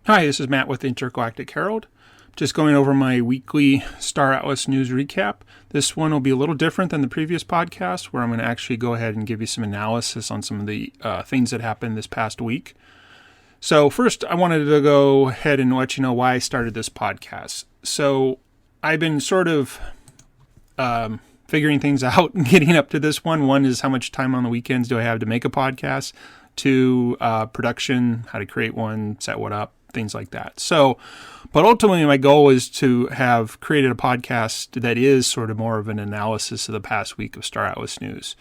Hi, this is Matt with Intergalactic Herald. Just going over my weekly Star Atlas news recap. This one will be a little different than the previous podcast, where I'm going to actually go ahead and give you some analysis on some of the things that happened this past week. So first, I wanted to go ahead and let you know why I started this podcast. So I've been sort of figuring things out and getting up to this one. One is how much time on the weekends do I have to make a podcast? Two, production, how to create one, set one up, things like that. So, but ultimately my goal is to have created a podcast that is sort of more of an analysis of the past week of Star Atlas news.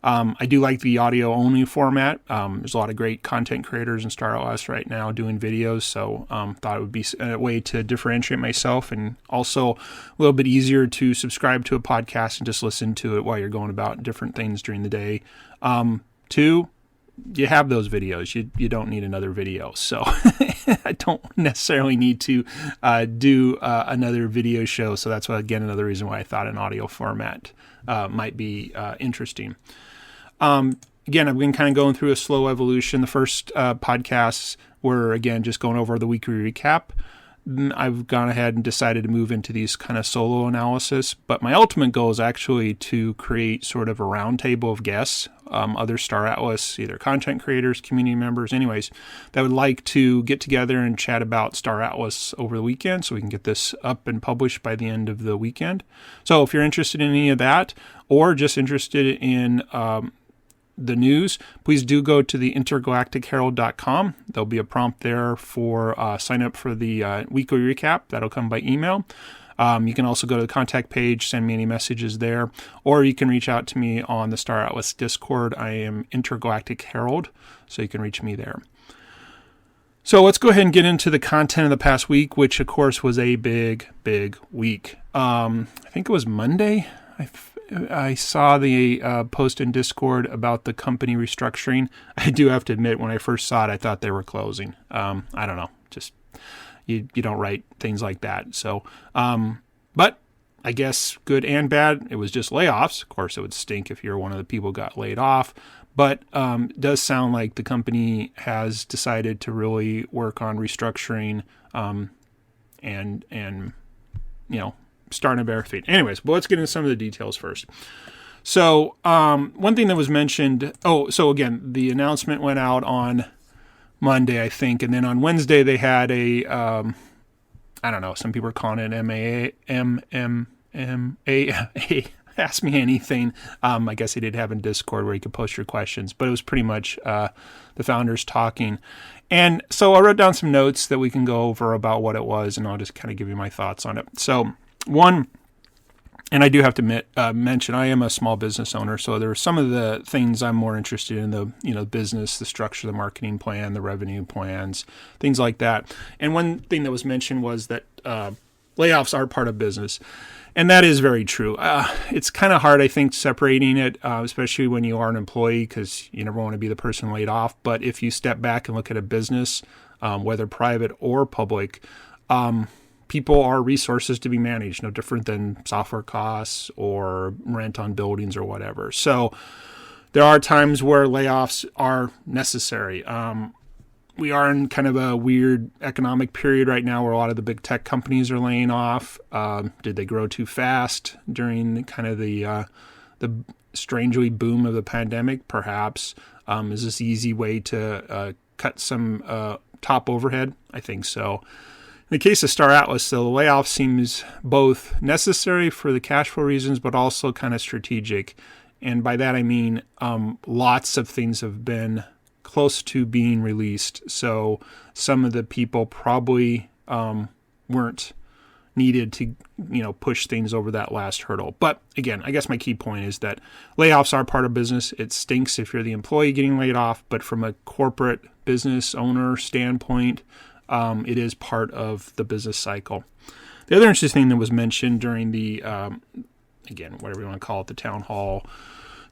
I do like the audio only format. There's a lot of great content creators in Star Atlas right now doing videos. So, thought it would be a way to differentiate myself and also a little bit easier to subscribe to a podcast and just listen to it while you're going about different things during the day. Two, you have those videos. You don't need another video. So I don't necessarily need to do another video show. So that's why, again, another reason why I thought an audio format might be interesting. Again, I've been kind of going through a slow evolution. The first podcasts were, again, just going over the weekly recap. I've gone ahead and decided to move into these kind of solo analysis, but my ultimate goal is actually to create sort of a roundtable of guests, other Star Atlas, either content creators, community members, anyways, that would like to get together and chat about Star Atlas over the weekend so we can get this up and published by the end of the weekend. So if you're interested in any of that or just interested in the news, please do go to the intergalacticherald.com. There'll be a prompt there for sign up for the weekly recap. That'll come by email. You can also go to the contact page, send me any messages there, or you can reach out to me on the Star Atlas Discord. I am Intergalactic Herald, so you can reach me there. So let's go ahead and get into the content of the past week, which of course was a big week. I think it was Monday. I saw the post in Discord about the company restructuring. I do have to admit, when I first saw it, I thought they were closing. I don't know, just you don't write things like that. So, but I guess good and bad. It was just layoffs. Of course, it would stink if you're one of the people who got laid off. But it does sound like the company has decided to really work on restructuring and you know, starting a bare feet. Anyways, but let's get into some of the details first. So one thing that was mentioned, so again, the announcement went out on Monday, I think, and then on Wednesday they had a, I don't know, some people are calling it MMA, Ask Me Anything. I guess they did have a Discord where you could post your questions, but it was pretty much the founders talking. And so I wrote down some notes that we can go over about what it was, and I'll just kind of give you my thoughts on it. So one, and I do have to mention, I am a small business owner, so there are some of the things I'm more interested in, the business, the structure, the marketing plan, the revenue plans, things like that. And one thing that was mentioned was that layoffs are part of business, and that is very true. It's kind of hard, I think, separating it, especially when you are an employee, because you never want to be the person laid off. But if you step back and look at a business, whether private or public, people are resources to be managed, no different than software costs or rent on buildings or whatever. So there are times where layoffs are necessary. We are in kind of a weird economic period right now where a lot of the big tech companies are laying off. Did they grow too fast during kind of the strangely boom of the pandemic? Perhaps. Is this an easy way to cut some top overhead? I think so. In the case of Star Atlas, though, the layoff seems both necessary for the cash flow reasons, but also kind of strategic. And by that I mean lots of things have been close to being released. So some of the people probably weren't needed to, push things over that last hurdle. But again, I guess my key point is that layoffs are part of business. It stinks if you're the employee getting laid off, but from a corporate business owner standpoint, it is part of the business cycle. The other interesting thing that was mentioned during the, again, whatever you want to call it, the town hall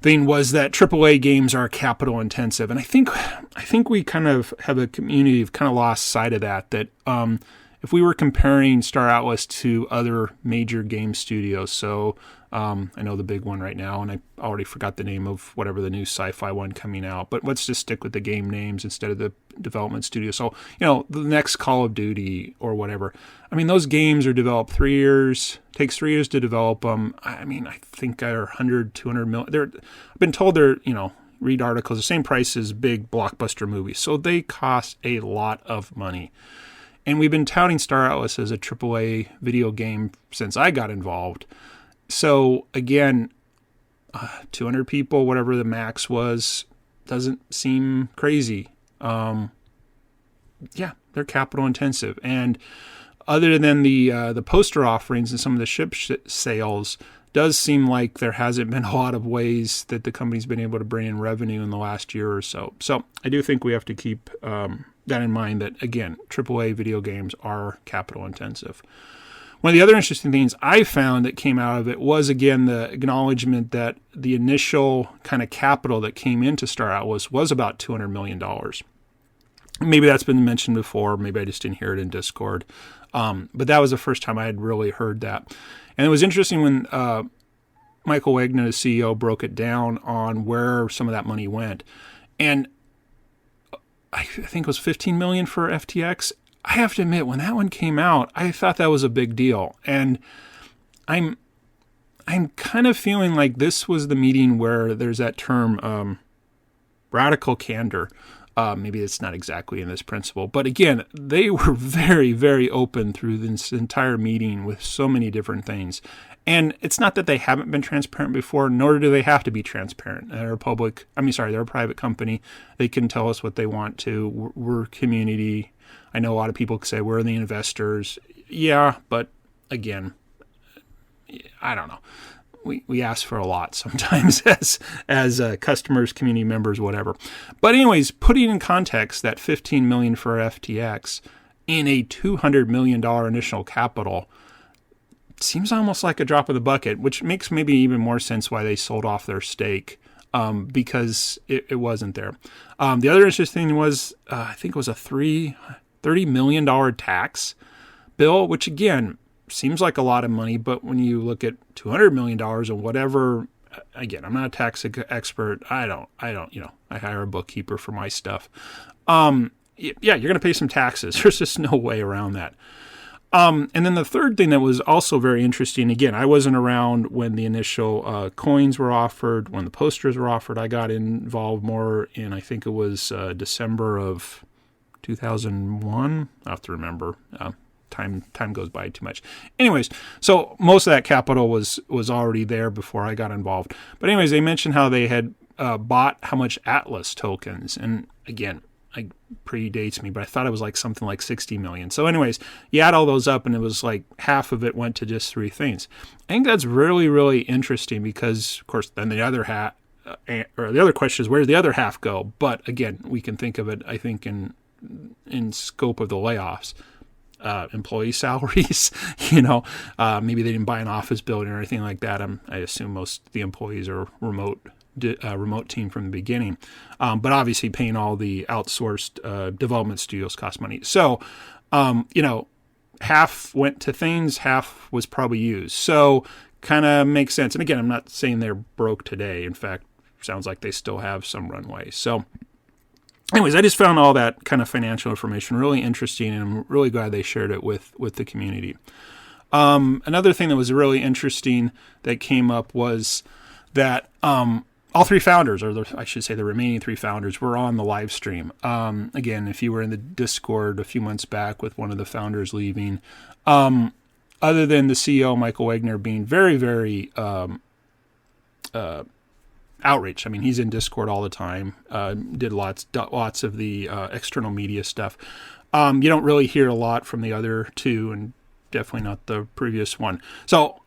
thing, was that AAA games are capital intensive. And I think we kind of have a community of kind of lost sight of that, if if we were comparing Star Atlas to other major game studios, so I know the big one right now, and I already forgot the name of whatever the new sci-fi one coming out, but let's just stick with the game names instead of the development studio. So, the next Call of Duty or whatever. I mean, those games are developed 3 years, takes 3 years to develop them. I mean, I think they're 100, 200 million. I've been told they're, read articles, the same price as big blockbuster movies. So they cost a lot of money. And we've been touting Star Atlas as a AAA video game since I got involved. So again, 200 people, whatever the max was, doesn't seem crazy. They're capital intensive. And other than the poster offerings and some of the ship sales, does seem like there hasn't been a lot of ways that the company's been able to bring in revenue in the last year or so. So I do think we have to keep that in mind that, again, AAA video games are capital intensive. One of the other interesting things I found that came out of it was, again, the acknowledgement that the initial kind of capital that came into Star Atlas was about $200 million. Maybe that's been mentioned before. Maybe I just didn't hear it in Discord. But that was the first time I had really heard that. And it was interesting when Michael Wagner, the CEO, broke it down on where some of that money went. And I think it was $15 million for FTX. I have to admit, when that one came out, I thought that was a big deal. And I'm kind of feeling like this was the meeting where there's that term, radical candor. Maybe it's not exactly in this principle. But again, they were very, very open through this entire meeting with so many different things. And it's not that they haven't been transparent before, nor do they have to be transparent. They're a private company. They can tell us what they want to. We're community. I know a lot of people say we're the investors. Yeah, but again, I don't know. We ask for a lot sometimes as customers, community members, whatever. But anyways, putting in context that $15 million for FTX in a $200 million initial capital seems almost like a drop in the bucket, which makes maybe even more sense why they sold off their stake, because it wasn't there. The other interesting thing was, I think it was a $30 million tax bill, which again, seems like a lot of money, but when you look at $200 million or whatever, again, I'm not a tax expert. I hire a bookkeeper for my stuff. You're going to pay some taxes. There's just no way around that. And then the third thing that was also very interesting, again, I wasn't around when the initial coins were offered, when the posters were offered. I got involved more in, I think it was December of 2001. I have to remember. Time goes by too much. Anyways, so most of that capital was already there before I got involved. But anyways, they mentioned how they had bought how much Atlas tokens. And again, it predates me, but I thought it was like something like 60 million. So anyways, you add all those up and it was like half of it went to just 3 things. I think that's really, really interesting because, of course, then the other half, or the other question is, where did the other half go? But again, we can think of it, I think, in scope of the layoffs. Employee salaries, maybe they didn't buy an office building or anything like that. I assume most of the employees are remote team from the beginning. But obviously paying all the outsourced development studios cost money. So, half went to things, half was probably used. So kind of makes sense. And again, I'm not saying they're broke today. In fact, sounds like they still have some runway. So anyways, I just found all that kind of financial information really interesting, and I'm really glad they shared it with the community. Another thing that was really interesting that came up was that all 3 founders, or I should say the remaining 3 founders, were on the live stream. Again, if you were in the Discord a few months back with one of the founders leaving, other than the CEO, Michael Wagner, being very, very outreach. I mean, he's in Discord all the time, did lots of the external media stuff. You don't really hear a lot from the other 2, and definitely not the previous one. So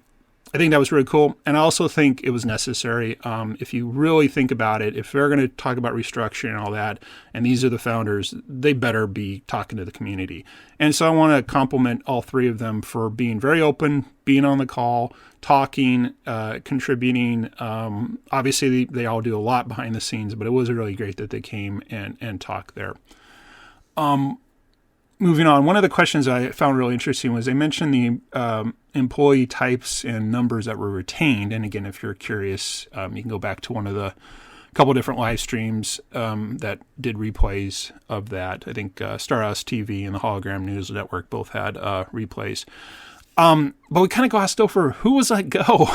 I think that was really cool. And I also think it was necessary. If you really think about it, if they're going to talk about restructuring and all that, and these are the founders, they better be talking to the community. And so I want to compliment all 3 of them for being very open, being on the call, talking, contributing. Obviously, they all do a lot behind the scenes, but it was really great that they came and talked there. moving on, one of the questions I found really interesting was they mentioned the employee types and numbers that were retained. And again, if you're curious, you can go back to one of the couple different live streams that did replays of that. I think Star House TV and the Hologram News Network both had replays. But we kind of glossed over who was let go.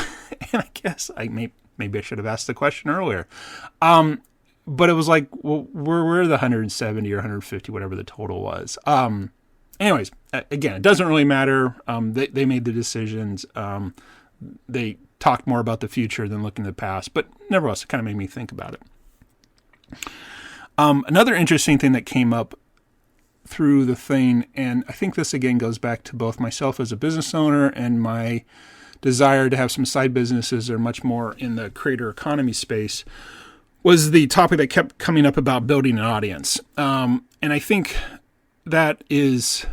And I guess maybe I should have asked the question earlier. But it was like, well, where the 170 or 150, whatever the total was. Anyways, again, it doesn't really matter. They made the decisions. They talked more about the future than looking at the past. But nevertheless, it kind of made me think about it. Another interesting thing that came up through the thing, and I think this again goes back to both myself as a business owner and my desire to have some side businesses that are much more in the creator economy space, was the topic that kept coming up about building an audience. And I think that is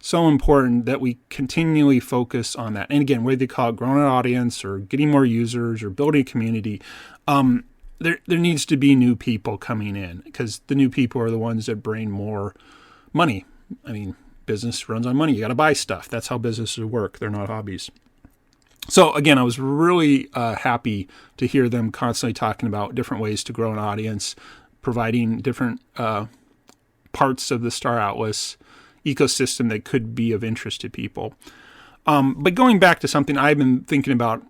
so important that we continually focus on that. And again, whether they call it growing an audience or getting more users or building a community, there needs to be new people coming in, because the new people are the ones that bring more money. I mean, business runs on money. You got to buy stuff. That's how businesses work. They're not hobbies. So again, I was really happy to hear them constantly talking about different ways to grow an audience, providing different parts of the Star Atlas ecosystem that could be of interest to people. But going back to something I've been thinking about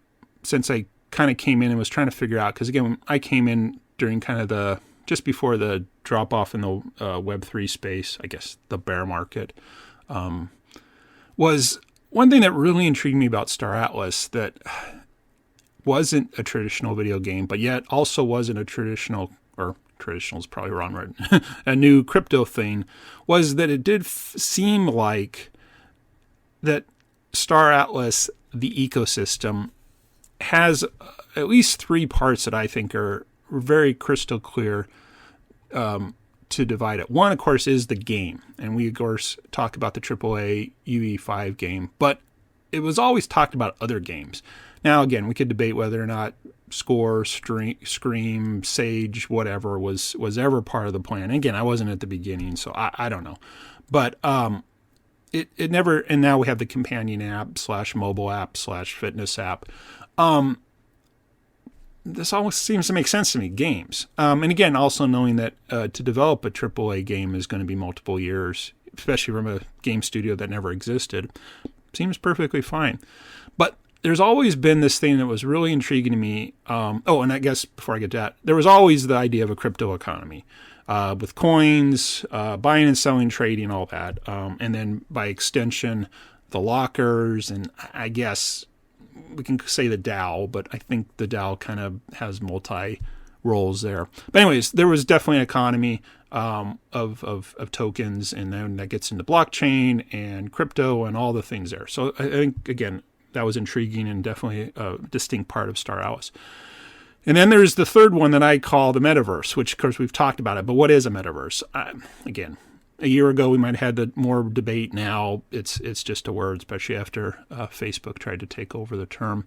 since I kind of came in and was trying to figure out, because again, when I came in during kind of just before the drop off in the Web3 space, I guess the bear market, was one thing that really intrigued me about Star Atlas that wasn't a traditional video game, but yet also wasn't a traditional is probably wrong, right? A new crypto thing, was that it did seem like that Star Atlas, the ecosystem, has at least three parts that I think are very crystal clear to divide it. One, of course, is the game. And we, of course, talk about the AAA UE5 game, but it was always talked about other games. Now, again, we could debate whether or not Score, Scream, Sage, whatever was ever part of the plan. And again, I wasn't at the beginning, so I don't know. But it never, and now we have the companion app / mobile app / fitness app. This almost seems to make sense to me, games. And again, also knowing that to develop a AAA game is going to be multiple years, especially from a game studio that never existed, seems perfectly fine. But there's always been this thing that was really intriguing to me. And I guess before I get to that, there was always the idea of a crypto economy with coins, buying and selling, trading, all that. And then by extension, the lockers, and I guess we can say the DAO, but I think the DAO kind of has multi roles there. But anyways, there was definitely an economy of tokens, and then that gets into blockchain and crypto and all the things there. So I think, again, that was intriguing and definitely a distinct part of Star Atlas. And then there's the third one that I call the metaverse, which, of course, we've talked about it. But what is a metaverse? Again, a year ago, we might have had more debate. Now it's just a word, especially after Facebook tried to take over the term.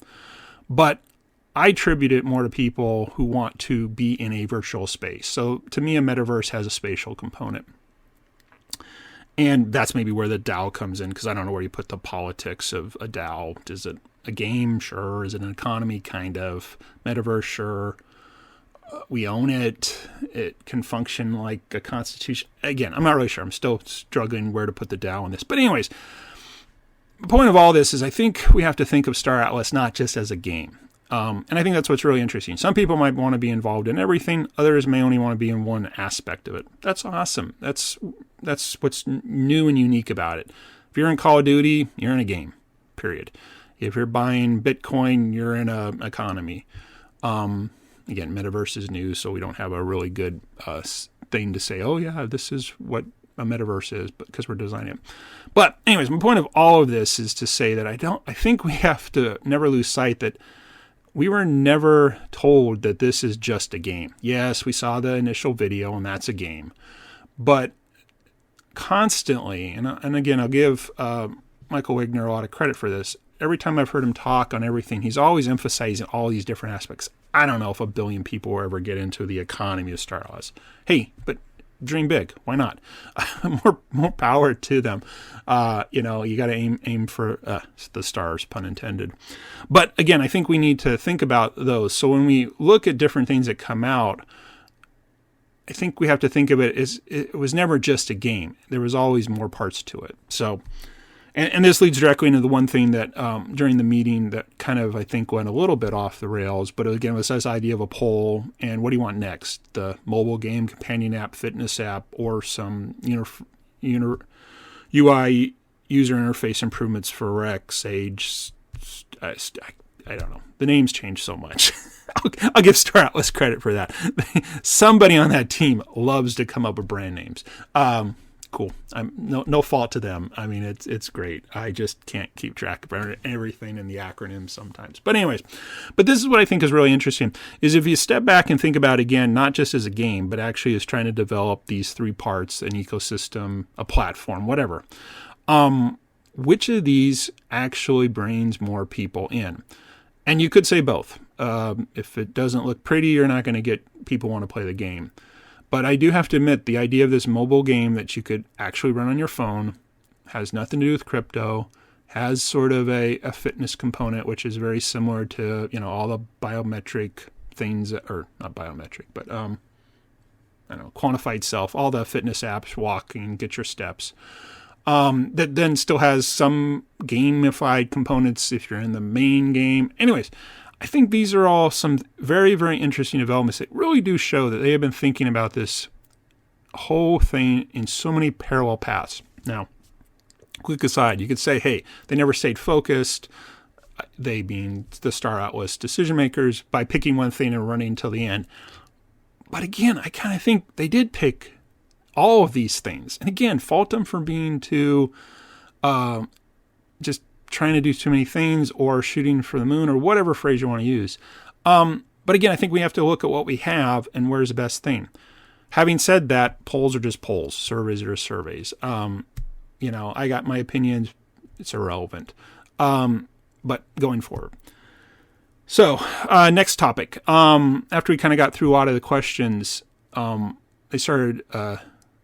But I attribute it more to people who want to be in a virtual space. So to me, a metaverse has a spatial component. And that's maybe where the DAO comes in, because I don't know where you put the politics of a DAO. Is it a game? Sure. Is it an economy? Kind of. Metaverse? Sure. We own it. It can function like a constitution. Again, I'm not really sure. I'm still struggling where to put the DAO in this. But anyways, the point of all this is I think we have to think of Star Atlas not just as a game. And I think that's what's really interesting. Some people might want to be involved in everything. Others may only want to be in one aspect of it. That's awesome. That's what's new and unique about it. If you're in Call of Duty, you're in a game, period. If you're buying Bitcoin, you're in an economy. Again, metaverse is new, so we don't have a really good thing to say, oh, yeah, this is what a metaverse is, because we're designing it. But anyways, my point of all of this is to say that I think we have to never lose sight that we were never told that this is just a game. Yes, we saw the initial video, and that's a game. But constantly, and again, I'll give Michael Wigner a lot of credit for this. Every time I've heard him talk on everything, he's always emphasizing all these different aspects. I don't know if 1 billion people will ever get into the economy of Star Wars. Hey, but dream big. Why not? more power to them. You got to aim for the stars, pun intended. But again, I think we need to think about those. So when we look at different things that come out, I think we have to think of it as it was never just a game. There was always more parts to it. So, and this leads directly into the one thing that during the meeting that kind of, I think, went a little bit off the rails. But again, it was this idea of a poll and what do you want next? The mobile game, companion app, fitness app, or some UI user interface improvements for Rec, Sage. I don't know. The names change so much. I'll give Star Atlas credit for that. Somebody on that team loves to come up with brand names. Cool. I'm no fault to them. I mean, it's great. I just can't keep track of everything in the acronyms sometimes. But anyways, this is what I think is really interesting, is if you step back and think about, again, not just as a game, but actually as trying to develop these three parts, an ecosystem, a platform, whatever. Which of these actually brings more people in? And you could say both. If it doesn't look pretty, you're not going to get people want to play the game. But I do have to admit, the idea of this mobile game that you could actually run on your phone has nothing to do with crypto, has sort of a fitness component, which is very similar to, all the biometric things, or not biometric, but, quantified self, all the fitness apps, walking, get your steps. That then still has some gamified components if you're in the main game. Anyways, I think these are all some very, very interesting developments that really do show that they have been thinking about this whole thing in so many parallel paths. Now, quick aside, you could say, hey, they never stayed focused, they being the Star Atlas decision makers, by picking one thing and running until the end. But again, I kind of think they did pick all of these things. And again, fault them for being too just trying to do too many things or shooting for the moon or whatever phrase you want to use. But again, I think we have to look at what we have and where's the best thing. Having said that, polls are just polls. Surveys are surveys. I got my opinions. It's irrelevant. But going forward. So next topic. After we kind of got through a lot of the questions, they started...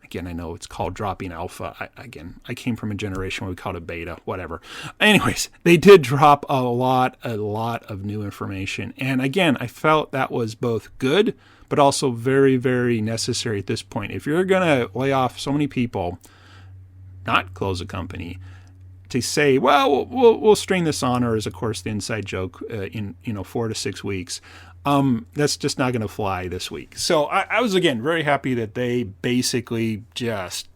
Again, I know it's called dropping alpha. I came from a generation where we called it beta, whatever. Anyways, they did drop a lot of new information. And again, I felt that was both good, but also very, very necessary at this point. If you're going to lay off so many people, not close a company, to say, well, we'll string this on, or as of course the inside joke, in 4 to 6 weeks. That's just not going to fly this week. So I was, again, very happy that they basically just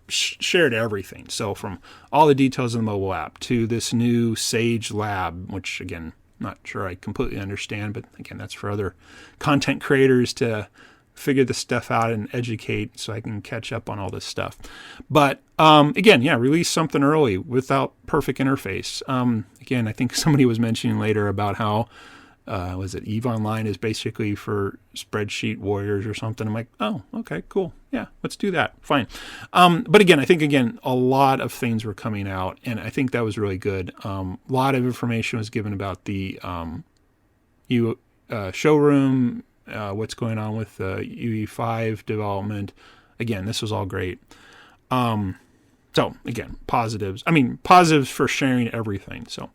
shared everything. So from all the details of the mobile app to this new Sage Lab, which, again, not sure I completely understand, but again, that's for other content creators to figure this stuff out and educate so I can catch up on all this stuff. But again, release something early without perfect interface. Again, I think somebody was mentioning later about how was it EVE Online is basically for spreadsheet warriors or something. I'm like, oh, okay, cool. Yeah, let's do that. Fine. But again, I think, a lot of things were coming out, and I think that was really good. A lot of information was given about the showroom, what's going on with the UE5 development. Again, this was all great. So again, positives. Positives for sharing everything. So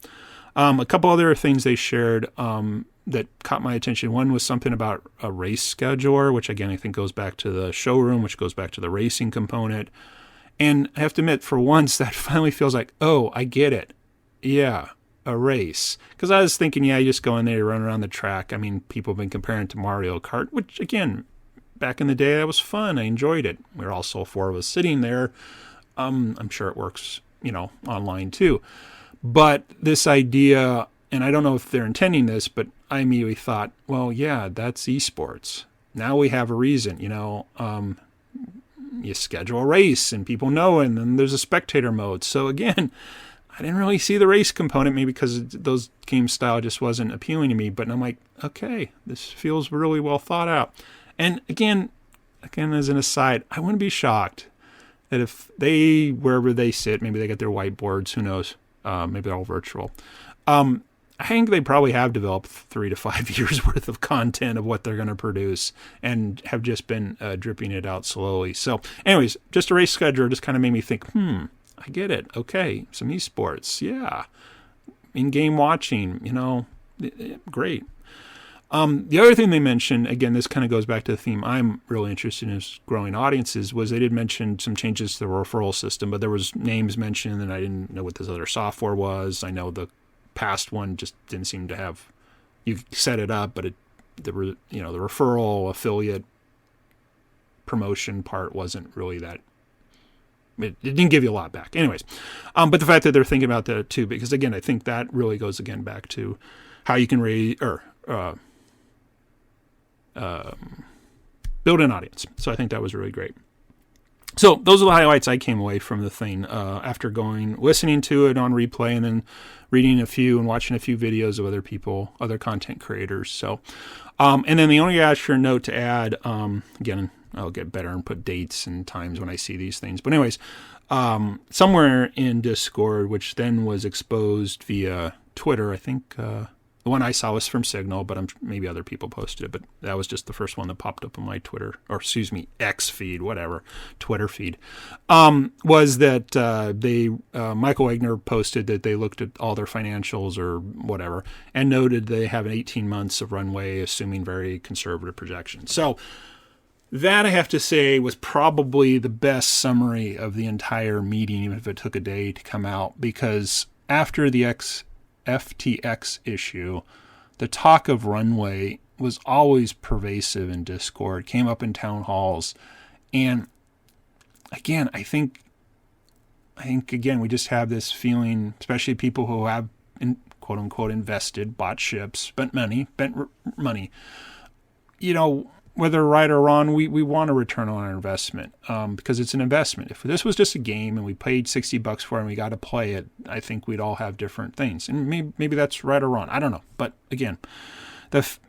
a couple other things they shared that caught my attention. One was something about a race scheduler, which again, I think goes back to the showroom, which goes back to the racing component. And I have to admit, for once, that finally feels like, oh, I get it. Yeah, a race. Because I was thinking, you just go in there, run around the track. People have been comparing it to Mario Kart, which again, back in the day, that was fun. I enjoyed it. We were also 4 of us sitting there. I'm sure it works, online too. But this idea, and I don't know if they're intending this, but I immediately thought, well, yeah, that's esports. Now we have a reason, you schedule a race and people know, and then there's a spectator mode. So again, I didn't really see the race component, maybe because those game style just wasn't appealing to me. But I'm like, okay, this feels really well thought out. And again, as an aside, I wouldn't be shocked that if wherever they sit, maybe they got their whiteboards, who knows, maybe they're all virtual. I think they probably have developed 3 to 5 years worth of content of what they're going to produce and have just been dripping it out slowly. So anyways, just a race scheduler just kind of made me think, I get it. Okay, some esports. Yeah. In-game watching, great. The other thing they mentioned, again, this kind of goes back to the theme I'm really interested in is growing audiences, was they did mention some changes to the referral system, but there was names mentioned and I didn't know what this other software was. I know the past one just didn't seem to have, you set it up, but the referral affiliate promotion part wasn't really that, it didn't give you a lot back. Anyways, but the fact that they're thinking about that too, because again, I think that really goes again back to how you can raise or build an audience. So I think that was really great. So those are the highlights I came away from the thing after listening to it on replay and then reading a few and watching a few videos of other people, other content creators. So, and then the only extra note to add, again, I'll get better and put dates and times when I see these things. But anyways, somewhere in Discord, which then was exposed via Twitter, I think the one I saw was from Signal, but maybe other people posted it. But that was just the first one that popped up on my Twitter, or excuse me, X feed, whatever, Twitter feed, was that Michael Wagner posted that they looked at all their financials or whatever and noted they have 18 months of runway, assuming very conservative projections. So that, I have to say, was probably the best summary of the entire meeting, even if it took a day to come out, because after the FTX issue, the talk of runway was always pervasive in Discord, came up in town halls. And again, I think again, we just have this feeling, especially people who have, quote unquote, invested, bought ships, spent money, whether right or wrong, we want a return on our investment because it's an investment. If this was just a game and we paid $60 for it and we got to play it, I think we'd all have different things. And maybe that's right or wrong. I don't know. But again, if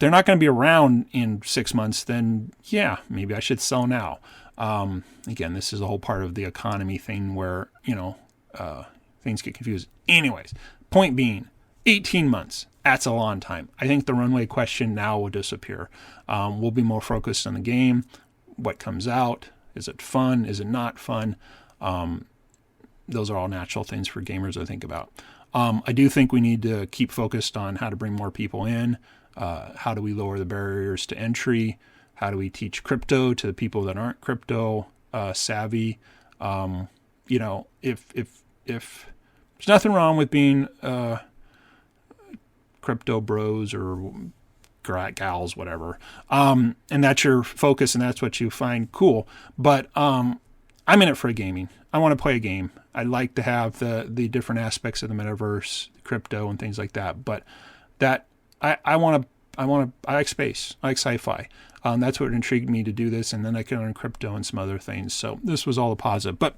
they're not going to be around in 6 months, then yeah, maybe I should sell now. Again, this is a whole part of the economy thing where, things get confused. Anyways, point being, 18 months. That's a long time. I think the runway question now will disappear. We'll be more focused on the game, what comes out. Is it fun? Is it not fun? Those are all natural things for gamers to think about. I do think we need to keep focused on how to bring more people in. How do we lower the barriers to entry? How do we teach crypto to the people that aren't crypto savvy? If there's nothing wrong with being crypto bros or gals, whatever, and that's your focus and that's what you find cool. But I'm in it for gaming. I want to play a game. I like to have the different aspects of the metaverse, crypto, and things like that. But that I like space. I like sci-fi. That's what intrigued me to do this, and then I can learn crypto and some other things. So this was all a positive. But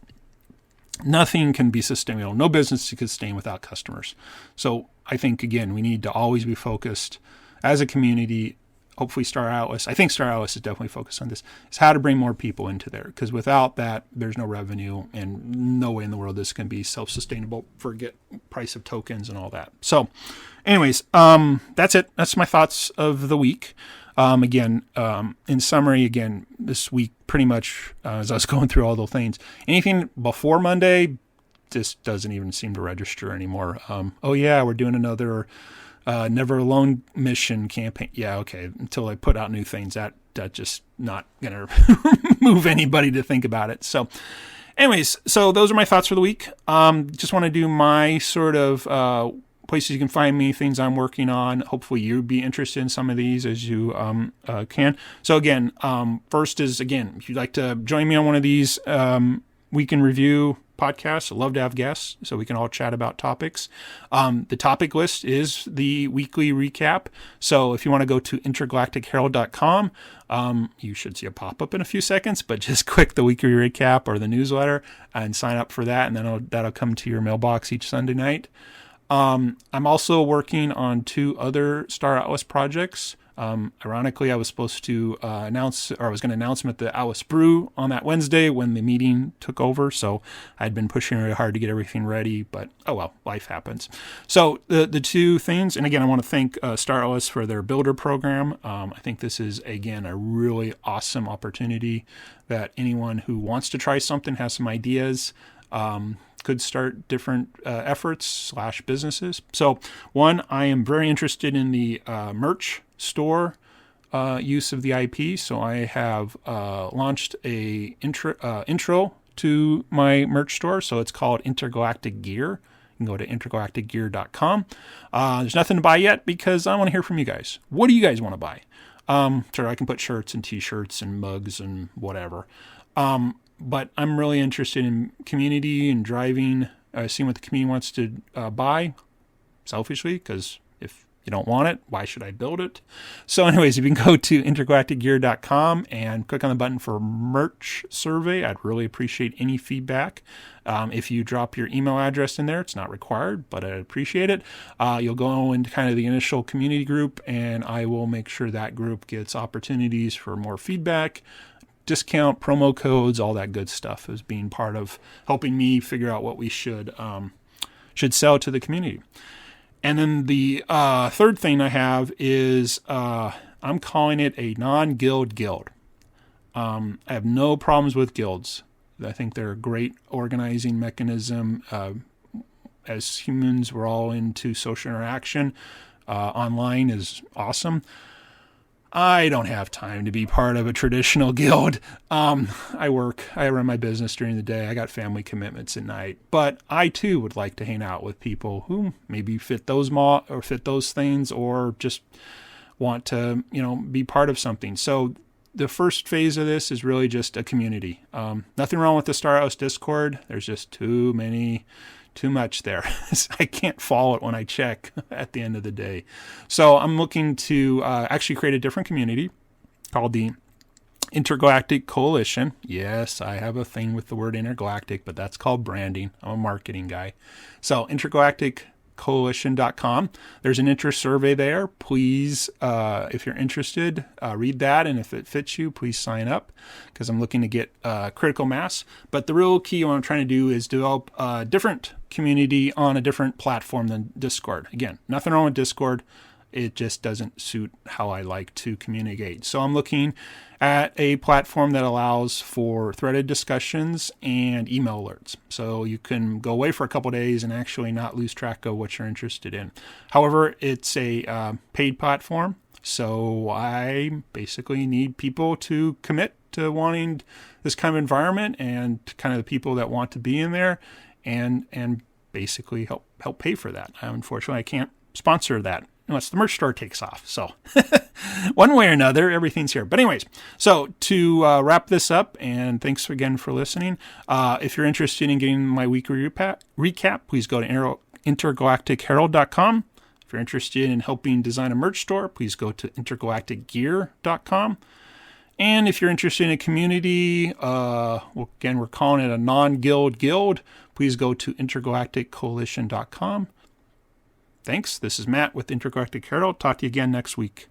nothing can be sustainable. No business can sustain without customers. So I think, again, we need to always be focused as a community. Hopefully Star Atlas, I think Star Atlas is definitely focused on this, is how to bring more people into there. Because without that, there's no revenue and no way in the world this can be self-sustainable. Forget price of tokens and all that. So anyways, that's it. That's my thoughts of the week. In summary, this week pretty much, as I was going through all those things, anything before Monday just doesn't even seem to register anymore. We're doing another Never Alone mission campaign. Yeah, okay. Until I put out new things, that just not going to move anybody to think about it. So anyways, those are my thoughts for the week. Just want to do my sort of places you can find me, things I'm working on. Hopefully you'd be interested in some of these as you can. So again, first is, if you'd like to join me on one of these week in review podcasts, I'd love to have guests so we can all chat about topics. The topic list is the weekly recap. So if you want to go to intergalacticherald.com, you should see a pop-up in a few seconds, but just click the weekly recap or the newsletter and sign up for that, and then that'll come to your mailbox each Sunday night. I'm also working on 2 other Star Atlas projects. Ironically, I was supposed to I was going to announce them at the Alice Brew on that Wednesday when the meeting took over. So I'd been pushing really hard to get everything ready, but oh well, life happens. So the two things, and again, I want to thank Star Atlas for their builder program. I think this is, again, a really awesome opportunity that anyone who wants to try something, has some ideas, could start different efforts / businesses. So one, I am very interested in the merch store use of the IP. So I have launched a intro to my merch store. So it's called Intergalactic Gear. You can go to intergalacticgear.com. There's nothing to buy yet because I want to hear from you guys. What do you guys want to buy? Sure, I can put shirts and t-shirts and mugs and whatever. But I'm really interested in community and driving, seeing what the community wants to buy, selfishly, because if you don't want it, why should I build it? So anyways, if you can go to intergalacticgear.com and click on the button for merch survey, I'd really appreciate any feedback. If you drop your email address in there, it's not required, but I'd appreciate it. You'll go into kind of the initial community group, and I will make sure that group gets opportunities for more feedback, discount, promo codes, all that good stuff as being part of helping me figure out what we should sell to the community. And then the third thing I have is I'm calling it a non-guild guild. I have no problems with guilds. I think they're a great organizing mechanism. As humans, we're all into social interaction. Online is awesome. I don't have time to be part of a traditional guild. I run my business during the day. I got family commitments at night, but I too would like to hang out with people who maybe fit those things, or just want to, be part of something. So the first phase of this is really just a community. Nothing wrong with the Star House Discord. There's just too much there. I can't follow it when I check at the end of the day. So I'm looking to actually create a different community called the Intergalactic Coalition. Yes, I have a thing with the word intergalactic, but that's called branding. I'm a marketing guy. So intergalacticcoalition.com. There's an interest survey there. Please, if you're interested, read that. And if it fits you, please sign up, because I'm looking to get critical mass. But the real key, what I'm trying to do is develop a different community on a different platform than Discord. Again, nothing wrong with Discord. It just doesn't suit how I like to communicate. So I'm looking at a platform that allows for threaded discussions and email alerts. So you can go away for a couple of days and actually not lose track of what you're interested in. However, it's a paid platform. So I basically need people to commit to wanting this kind of environment, and kind of the people that want to be in there and basically help pay for that. Unfortunately, I can't sponsor that unless the merch store takes off. So one way or another, everything's here. But anyways, so to wrap this up, and thanks again for listening. If you're interested in getting my weekly recap, please go to intergalacticherald.com. If you're interested in helping design a merch store, please go to intergalacticgear.com. And if you're interested in a community, again, we're calling it a non-guild guild, please go to intergalacticcoalition.com. Thanks. This is Matt with Intergalactic Herald. Talk to you again next week.